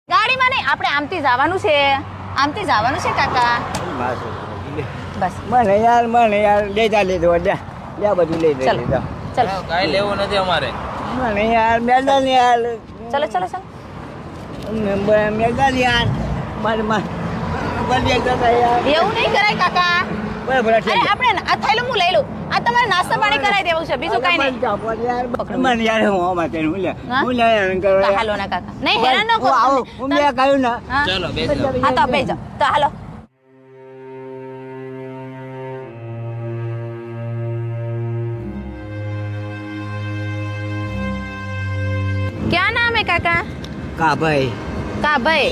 ગાડીમાં નહીં, આપણે આમથી જવાનું છે. આમથી જવાનું છે કાકા. બસ મને યાર લેતા લેજો લે બધું લઈ લે ચલો ચલો કાઈ લેવું નથી અમારે. મને યાર મેદાન યાર ચલો ચલો ચલો. મેદાન યાર મારે એવું નહીં કરાય કાકા. બરાબર અરે આપણે આ થેલું હું લઈ લઉં. આ તમારે નાસ્તા પાણી કરાવી દેવું છે, બીજું કાંઈ નહીં. મને યાર હું માટે હું લે હા? હું લે તો હાલો ના કાકા. નહીં હેરાન ન કરો. આવો હું મેં કહ્યું ને હા? ચલો બેસો. હા તો બે જાઓ. તો હાલો. क्या नाम है काका? કા ભાઈ का भाई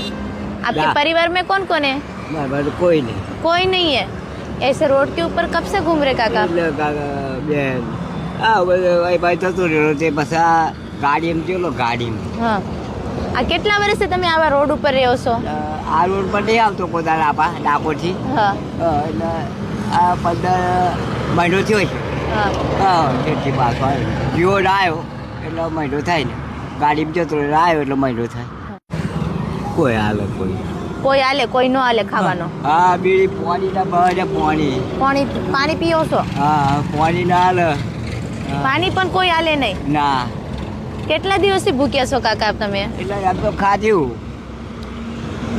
आपके ला। परिवार में कौन कौन है? મારે કોઈ નહીં कोई नहीं है. ऐसे रोड के ऊपर कब से घूम रहे काका? એટલે કાકા બેન બધું ભાઈ થતું રહ્યો તે પછી આ ગાડીમાં ચલો ગાડીમાં હા. આ કેટલા વર્ષથી તમે આવા રોડ ઉપર રહ્યો છો? આ રોડ પર નહીં આવતો પોતાના આપા ડાકોરથી હા એટલે આ 15 મહિનો થયો છે હા. હા તેથી પાછો આવ્યો જીવો આવ્યો એટલે મહિનો થાય ને ગાડીમાં જતો રહ્યો આવ્યો એટલે મહિનો થાય કોઈ હાલે કોઈ કોઈ આલે કોઈ નો આલે ખાવાનો. હા બીડી પાણી ના બહાર પાણી પાણી પીઓ છો? હા પાણી ના હાલે પાણી પણ કોઈ આલે નહીં. ના કેટલા દિવસથી ભૂખ્યા છો કાકા તમે? એટલે આમ તો ખાધ્યું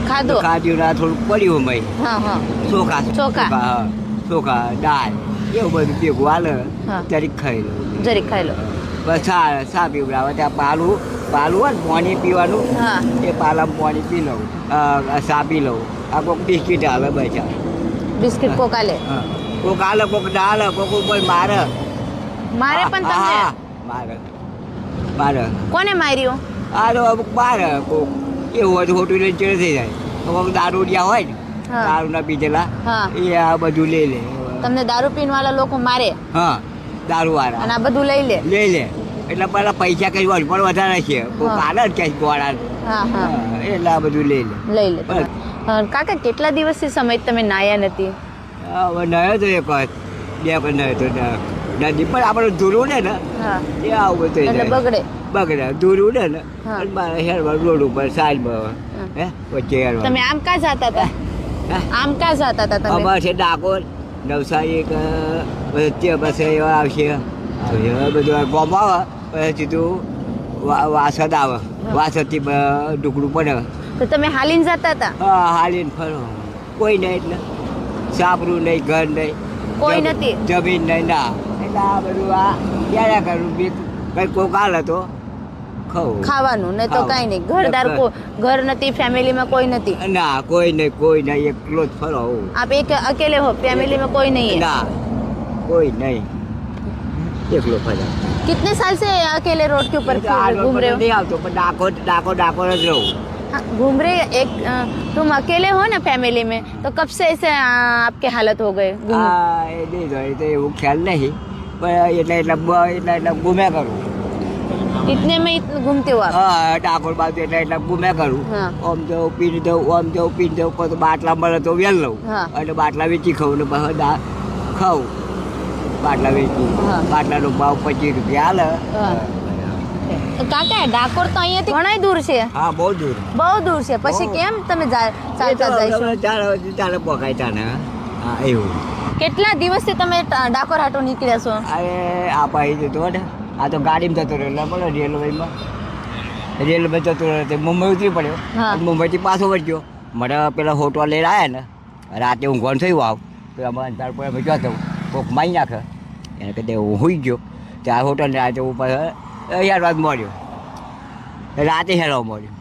ખાધો? ખાધ્યું ના થોડુંક પડ્યું મય હા હા. ચોખા ચોખા. હા ચોખા દાળ એવું બધું ભેગું હાલે હા. ત્યારે ખાઈ લો જરીક ખાઈ લો. બસ ચા પીવડાવે ત્યાં પાલું હોય ને પાણી પીવાનું હા. એ પાલામાં પાણી પી લઉં ચા પી લઉં આ કોઈક બિસ્કીટ આવે બચા બિસ્કિટ કોક આલે? કોઈક હાલે કોઈક ના હાલે કોઈક ઉપર મારે મારે પણ હા, તમને? હા, મારે કોને માર્યું? આ તો અમુક મારે કોઈક એવું હોય તો ખોટું લઈને ચડે થઈ જાય અમુક દારૂડિયા હોય ને હા. દારૂના પીધેલા હા. એ આ બધું લઈ લે તમને દારૂ પીન વાળા લોકો મારે હા દારૂ વાળા અને આ બધું લઈ લે? લઈ લે એટલે પેલા પૈસા કઈ હોય પણ વધારે છે કોઈક હા. હાલે ને ક્યાંક ગોળા હા હા એટલે આ બધું લઈ લે લઈ લે. બસ. કાકા કેટલા દિવસથી સમય તમે નાયા નથી? હવે નયો તો એક વખત બે પણ નયો તો નદી પણ આપણે ધૂરું ને હા એ આવું બધું એટલે બગડે. બગડે ધૂરું ને હા. અને મારે હેરવા રોડ ઉપર સાઈડમાં હે વચ્ચે હેરવા તમે આમ કા જતા હતા? આમ કા જતા હતા તમે? અમારે છે ડાકોર નવસારી એક વચ્ચે પછી એવા આવશે બધું ગોમ આવે પછી સીધું વાસદ આવે વાસદથી ઢુકડું પડે તો તમે હાલીને જતા હતા? હા હાલીને ફરો કોઈ નહીં એટલે સાપરું નહીં ઘર નહીં કોઈ નથી? જમીન નહીં ના એટલે આ બધું આ ક્યારે કરું બી કઈ કોક હાલે તો ખાવું ખાવાનું ને તો ખાવું. કાંઈ નહીં. ઘરદાર ઘર નથી, ફેમિલીમાં કોઈ નથી? ના કોઈ નહીં એકલો જ ફરો હું. આપ એક અકેले हो, फैमिली में कोई नहीं है? ના કોઈ નહીં એકલો ફર્યા कितने साल से अकेले रोड के ऊपर घूम रहे हो? નહીં આવતો પણ ડાકોર જ રહું हाँ, घूम रहे एक तुम अकेले हो ना फैमिली में, तो कब से ऐसे आपके हालत हो गए? હા એ નહીં તો એ તો એવું ખ્યાલ નહીં પણ એટલે ગુમ્યા કરું इतने में घूमते हो आप? હા ડાકોર બાજુ એટલે ગુમ્યા કરું હા. આમ તો પીને દઉં પછી બાટલા મળે તો વેલ લઉં હા. એટલે બાટલા વેચી ખાઉં ને પછી ખાઉં બાટલા વેચી હા. બાટલાનો ભાવ 25 રૂપિયા હાલે હા. કાકા ડાકોર તો અહીંયાથી ઘણા દૂર છે? હા બહુ દૂર બહુ દૂર છે. પછી બહુ. કેમ તમે ચાલતા જઈશો? ચાલે પોકાય તાને હા એવું કેટલા દિવસથી તમે ડાકોર હાટો નીકળ્યા છો? અરે આ પાઈ જતો ને આ તો ગાડીમાં જતો રહ્યો બોલો રેલવે જતો રહ્યો તે મુંબઈ ઉતરી હા. પડ્યો મુંબઈથી પાછો વળ્યો મને પેલા હોટવા લઈને આવ્યા ને રાતે ઊંઘવાનું થયું આવ પેલા મને અંધાર પડે જતો કોક મારી નાખે એને કદી હું સુઈ ગયો ત્યાં હોટલ રાતે ઉપર યાર વાત મળ્યો રાતે હેરવા મળ્યો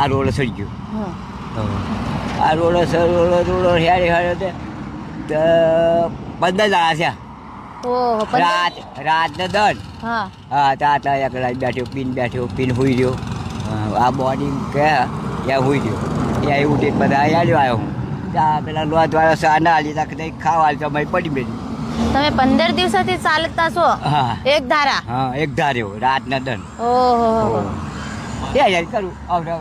આ રોડ સડી ગયો હા. આ રોડ હેરે તે 15 દાડા થયા ઓહો, રાત ને 10 હા હા ત્યાં એકલા બેઠો પીન હુઈ રહ્યો આ બોડી કે ત્યાં હુઈ રહ્યો ત્યાં ઉઠીને બધા આવ્યો હું ત્યાં પેલા લોધવાળા સાના હાલી તક ખાવા સમય પડી બેઠી તમે 15 દિવસથી ચાલતા છો? હા એક ધારા? હા એક ધાર્યો રાત ને 10 ઓહો. હે કરું આવડે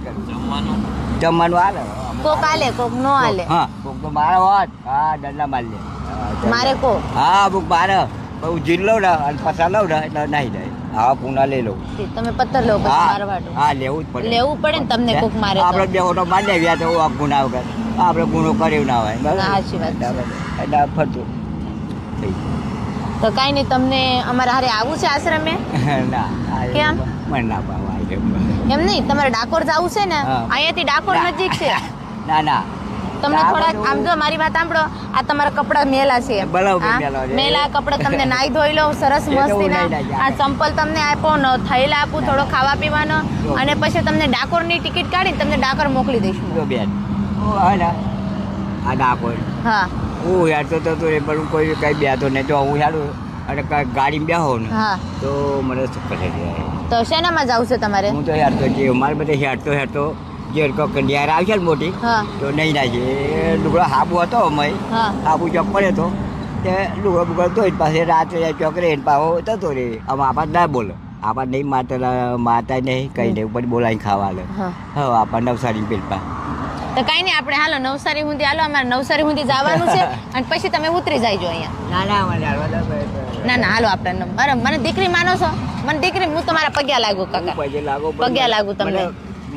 કરું જમવાનું હાલે કોક આલે કોક નો આલે? હા કોક તો મારા હોત હા દંડા માર લે મારે કો? હા અમુક મારે હું જીલ લઉં ને અને પસા લઉં ને એટલે નાહી જાય હા પૂના લઈ લઉં. તમે પથ્થર લો પછી હા મારવાડો હા લેવું જ પડે. લેવું પડે ને તમને કોક મારે તો આપણે બે ઓટો મારી દેવ્યા તો આ ગુના વગર આપણે ગુનો કર્યો ના હોય બરાબર. ના, સાચી વાત છે. એટલે ફરતું તો કાંઈ નહીં, તમને અમારા હારે આવું છે આશ્રમે? ના કેમ? મને ના પાવા એમ નહીં, તમારે ડાકોર જવું છે ને? હા. અહીંયાથી ડાકોર નજીક છે. ના ના તમને થોડાક આમ જો મારી વાત સાંભળો, આ તમારા કપડાં મેલા છે. બરાબર, હા? મેલા છે. મેલા કપડાં તમને નાઈ ધોઈ લો સરસ એ તો હું મસ્તીના. નહીં જાય. આ ચંપલ તમને આપો ને થયેલા આપું થોડો ખાવા પીવાનો, જો. અને પછી તમને ડાકોરની ટિકિટ કાઢીને તમને ડાકોર મોકલી દઈશું. જો બેન હા ને આ ડાકોર હા હું હેડતો તો રે પણ હું કોઈ કઈ બેતો નહીં તો હું હેડું અને કાંઈ ગાડીમાં બેહો ને હા. તો મને ચક્કર થઈ જાય. તો શેનામાં જવું છે તમારે? હું તો હેડતો જ મારે બધે હેડતો જે કંડિયાર આવશે ને મોટી હા તો નહીં ના છે લુગડો હાબુ હતો અમે હા હાબુ ચોક પડ્યો તો તે લુગડો બુગડો ધોઈ પાસે રાત્રે ચોક રે પાવો થતો રે આમાં આપાત ના બોલે આપાત નહીં માતા નહીં કંઈ નહીં ઉપર બોલાવીને ખાવા લે હા. હા આપા નવસારી પેલપા તો કાંઈ નહીં, આપણે હાલો નવસારી સુધી હાલો, અમારે નવસારી સુધી જવાનું છે અને પછી તમે ઉતરી જાયજો અહીંયા. ના મને ના ના હાલો આપણે અરે મને દીકરી માનો છો? મને દીકરી, હું તમારા પગ્યા લાગુ કાકા, પગે લાગો પગ્યા લાગુ તમને.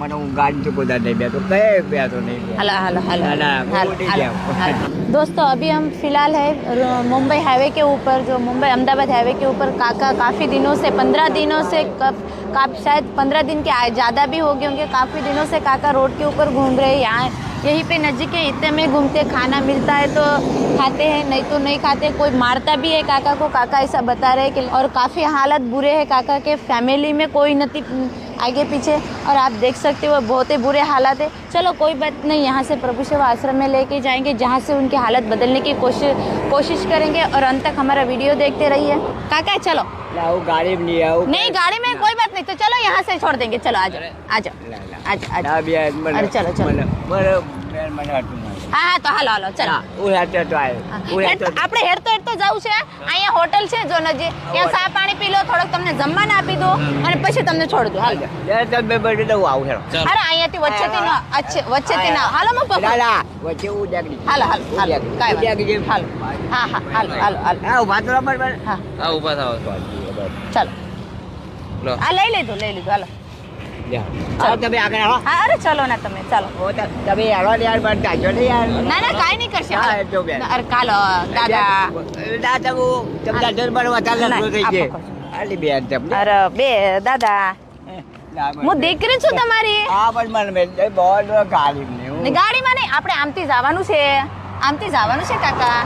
મને હું ગાડી તો બધા નહીં બેતો કઈ બેતો નહીં हेलो हेलो हेलो ना, ना, हेलो, वो नहीं हेलो, जाओ। हेलो। दोस्तों अभी हम फिलहाल है मुंबई हाईवे के ऊपर, जो मुंबई अहमदाबाद हाईवे के ऊपर काका काफ़ी दिनों से 15 दिनों से शायद 15 दिन के ज़्यादा भी हो गए होंगे, काफ़ी दिनों से काका रोड के ऊपर घूम रहे हैं। यहाँ यहीं पे नज़दीक है, इतने में घूमते, खाना मिलता है तो खाते हैं, नहीं तो नहीं खाते। कोई मारता भी है काका को, काका ऐसा बता रहे हैं कि, और काफ़ी हालत बुरे हैं काका के, फैमिली में कोई नहीं आगे पीछे, और आप देख सकते हो बहुत ही बुरे हालात है। चलो कोई बात नहीं, यहाँ से प्रभु सेवा आश्रम में लेके जाएंगे, जहाँ से उनकी हालत बदलने की कोशिश करेंगे, और अंत तक हमारा वीडियो देखते रहिए। काका चलो लाओ गाड़ी में नहीं आओ नहीं, गाड़ी में कोई बात नहीं, तो चलो यहाँ से छोड़ देंगे, चलो आ जाओ आ जाओ आ जाओ आ जाओ। अरे चलो चलो, હા હા તો હાલો હાલો ચલો. આપણે હેડતો હેડતો જવું છે. અહીંયા હોટલ છે જો નજીક, ત્યાં ચા પાણી પી લો, થોડોક તમને જમવાના આપી દો અને પછી તમને છોડી દો. હાલો હાલો, અહીંયાથી વચ્ચેથી ના, વચ્ચેથી ના, હાલો હું પકડું. હાલો હાલો હાલો, કાંઈ વાત નહીં. હાલો હા હા હાલો હાલો હાલો હા ઉભા થાવ ચાલો. લો. આ લઈ લીધું હાલો. તમે આગળ આવો હા અરે ચલો ના તમે ચાલો. તમે આવો ને યાર પણ તાજો ને યાર ના ના કાંઈ નહીં કરશે. હા, હાલો. જો બેન. અરે કાલો દાદા. દાદા તમે દાદા બળ વધારે ના, લખો થઈ આપો ગયે કરજો. આલી બેન તમને અરે બે દાદા, હું દીકરી છું તમારી. હા પણ મને મેં બહુ ગાડી ને ને ગાડીમાં નહીં, આપણે આમથી જવાનું છે, આમથી જવાનું છે કાકા.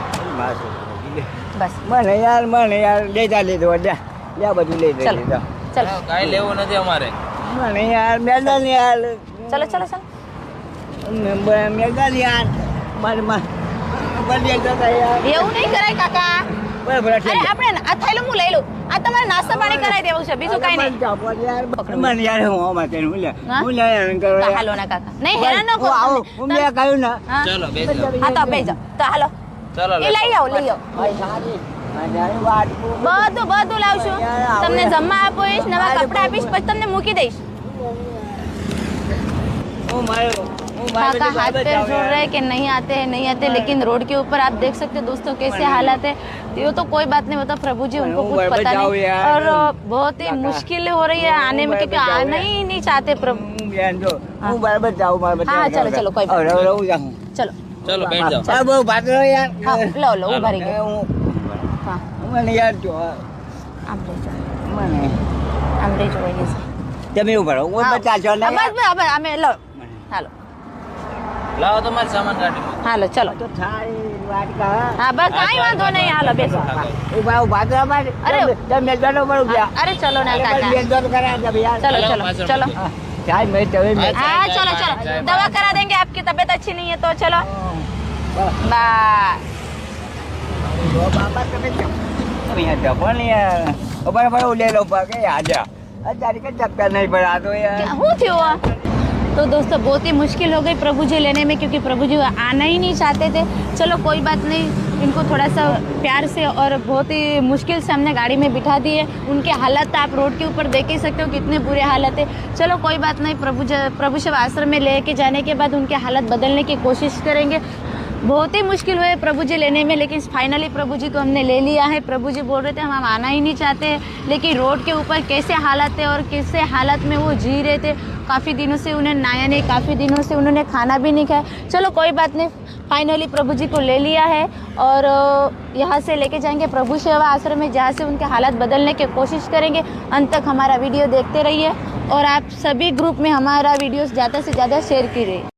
બસ મને યાર લેતા લીધો લે બધું લઈ ચલો. લીધો ચલો કાંઈ લેવું નથી અમારે મને યાર મેદાન યાર ચલો ચલો ચલો. મેદાન યાર મારે બધી જતા યાર એવું નહીં કરાય કાકા. બરાબર અરે આપણે આ થેલું હું લઈ લઉં, આ તમારે નાસ્તા પાણી કરાવી દેવું છે, બીજું કાંઈ નહીં. મને યાર હું માટે હું લે હા? હું લે હેરાન કરો તો હાલો ના કાકા, નહીં હેરાન ન કરો આવો તમે. હું મેં કહ્યું ને હા? ચલો બેસો હા તો બે જાઓ તો હાલો. ચલો એ લઈ આવો લઈ આવો, બધું લાવશું. તમને જમવા આપીશ, નવા કપડાં આપીશ, પછી તમને મૂકી દઈશ. काका हाथ पैर जोड़ रहे हैं कि नहीं आते लेकिन रोड के ऊपर आप देख सकते हैं दोस्तों कैसे हालात है. ये तो कोई बात नहीं, होता प्रभु जी उनको कुछ पता नहीं, और बहुत ही मुश्किल हो रही है आने में, क्योंकि आना ही नहीं चाहते प्रभु. હું બરાબર જાઉં હા ચલો ચલો કોઈ બાત નહીં. રહું જાઉં ચલો ચલો બેઠ જાઓ હા બહુ ભાત યાર હા લો ઉભા રહી ગયો. હા મને યાર જો આમ રહેજો, મને આમ રહેજો અહીંયા છે. તમે ઉભા રહો હું હા. બચા છો ને બસ બસ હવે અમે લો હાલો લાવો તમારે સામાન ગાડીમાં હાલો ચલો. તો થાય વાત કા હા બસ કાંઈ વાંધો નહીં, હાલો બેસો. ઉભા તો અમારે અરે. તમે મેદાનો પર ઉભા અરે ચલો ના કાકા, મેદાનો કરા દે યાર चलो चलो, चलो पास चलो. ચાલ મેં તમે हाँ चलो चलो, दवा करा देंगे, आपकी तबीयत अच्छी नहीं है तो चलो बाय. બાબા તમે તમે યાર જપો ને યાર બરાબર લે લો પાકે આજા અત્યારે કે ચક્કર નહીં પડે આ તો યાર क्या हो थी? तो दोस्तों बहुत ही मुश्किल हो गई प्रभु जी लेने में, क्योंकि प्रभु जी आना ही नहीं चाहते थे. चलो कोई बात नहीं, इनको थोड़ा सा प्यार से और बहुत ही मुश्किल से हमने गाड़ी में बिठा दिए. उनके हालत आप रोड के ऊपर देख ही सकते हो कितने बुरे हालत है. चलो कोई बात नहीं, प्रभु सेवा आश्रम में लेके जाने के बाद उनके हालत बदलने की कोशिश करेंगे. बहुत ही मुश्किल हुए प्रभु जी लेने में, लेकिन फाइनली प्रभु जी को हमने ले लिया है। प्रभु जी बोल रहे थे हम आना ही नहीं चाहते, लेकिन रोड के ऊपर कैसे हालत है और कैसे हालत में वो जी रहे थे। काफ़ी दिनों से उन्हें नहाया नहीं, काफ़ी दिनों से उन्होंने खाना भी नहीं खाया। चलो कोई बात नहीं, फाइनली प्रभु जी को ले लिया है और यहाँ से लेके जाएंगे प्रभु सेवा आश्रम में, जहाँ से उनके हालत बदलने की कोशिश करेंगे। अंत तक हमारा वीडियो देखते रहिए और आप सभी ग्रुप में हमारा वीडियोस ज़्यादा से ज़्यादा शेयर कीजिए।